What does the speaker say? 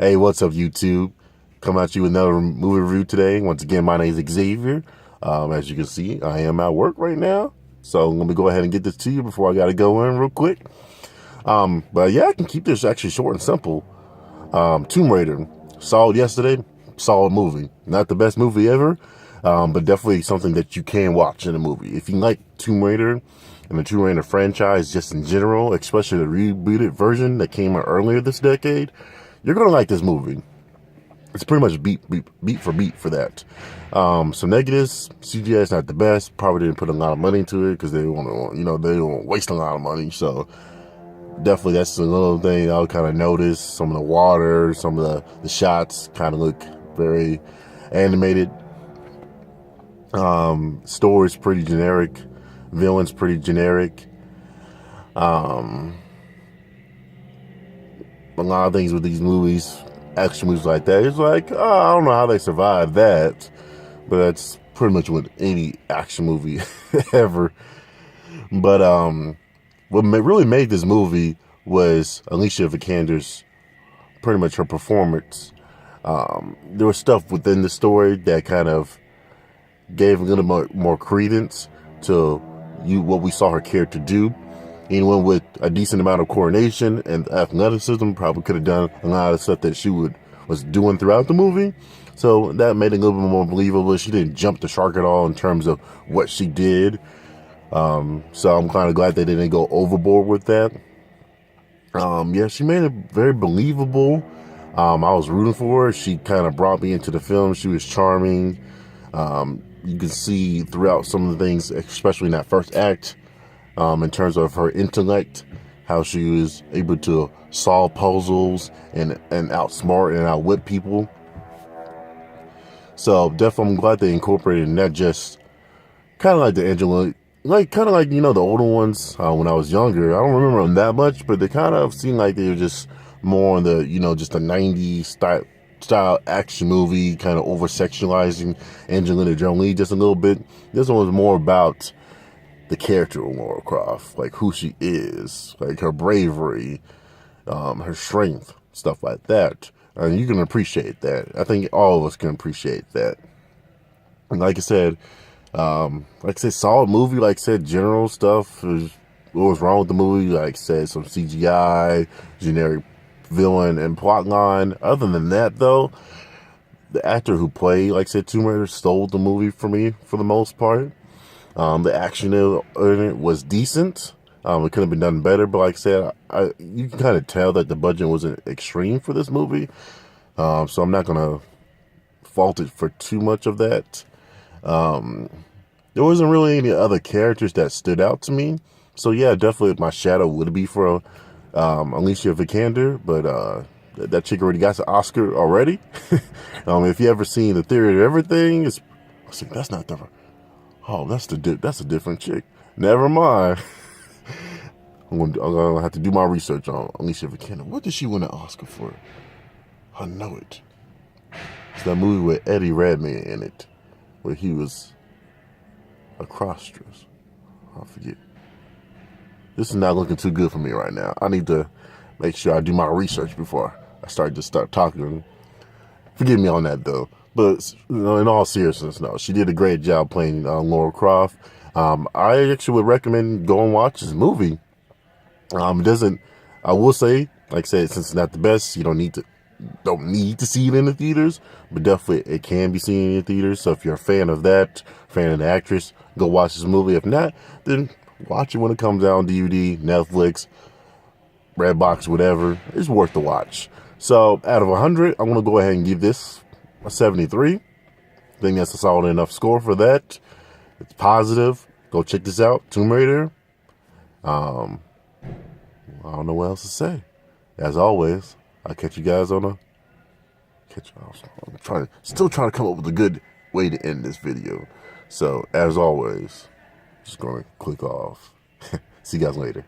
Hey, what's up, YouTube? Come at you with another movie review today. Once again, my name is Xavier. As you can see, I am at work right now. So let me go ahead and get this to you before I got to go in real quick. But yeah, I can keep this actually short and simple. Tomb Raider. Saw it yesterday. Solid movie. Not the best movie ever, but definitely something that you can watch in a movie. If you like Tomb Raider and the Tomb Raider franchise just in general, especially the rebooted version that came out earlier this decade, you're going to like this movie. It's pretty much beat for beat for that. Some negatives: CGI is not the best. Probably didn't put a lot of money into it because they want to, they don't waste a lot of money. So definitely that's a little thing I'll kind of notice. Some of the water, some of the shots kind of look very animated. Story's pretty generic. Villain's pretty generic. A lot of things with these movies, action movies like that, it's like, I don't know how they survived that, but that's pretty much with any action movie ever. But what really made this movie was Alicia Vikander's, pretty much her performance. There was stuff within the story that kind of gave a little more credence to what we saw her character do. Anyone with a decent amount of coordination and athleticism probably could have done a lot of stuff that she was doing throughout the movie. So that made it a little bit more believable. She didn't jump the shark at all in terms of what she did. So I'm kind of glad they didn't go overboard with that. Yeah, she made it very believable. I was rooting for her. She kind of brought me into the film. She was charming. You can see throughout some of the things, especially in that first act, in terms of her intellect, how she was able to solve puzzles and outsmart and outwit people. So definitely I'm glad they incorporated not just kind of like the Angela, kind of like, the older ones when I was younger. I don't remember them that much, but they kind of seemed like they were just more in the, just a 90s style action movie, kind of over-sexualizing Angelina Jolie just a little bit. This one was more about the character of Lara Croft, like who she is, like her bravery, her strength, stuff like that. And you can appreciate that. I think all of us can appreciate that. And like I said, solid movie. Like I said, general stuff. What was wrong with the movie? Like I said, some CGI, generic villain and plot line. Other than that, though, the actor who played, like I said, Tomb Raider stole the movie for me for the most part. The action in it was decent. It could have been done better, but like I said, you can kind of tell that the budget wasn't extreme for this movie. So I'm not gonna fault it for too much of that. There wasn't really any other characters that stood out to me. So yeah, definitely my shadow would be for Alicia Vikander, but that chick already got the Oscar already. If you ever seen The Theory of Everything, that's not the. Oh, that's a different chick. Never mind. I'm gonna have to do my research on Alicia Vikander. What did she win an Oscar for? I know it. It's that movie with Eddie Redmayne in it, where he was a cross-dress. I forget. This is not looking too good for me right now. I need to make sure I do my research before I start talking. Forgive me on that, though. But in all seriousness, no, she did a great job playing Lara Croft. I actually would recommend go and watch this movie. I will say, like I said, since it's not the best, you don't need to see it in the theaters, but definitely it can be seen in the theaters. So if you're a fan of that, fan of the actress, go watch this movie. If not, then watch it when it comes out on DVD, Netflix, Redbox, whatever. It's worth the watch. So out of 100, I'm going to go ahead and give this a 73. I think that's a solid enough score for that. It's positive. Go check this out. Tomb Raider. I don't know what else to say. As always, I'll catch you guys on I'm still trying to come up with a good way to end this video. So as always, just going to click off. See you guys later.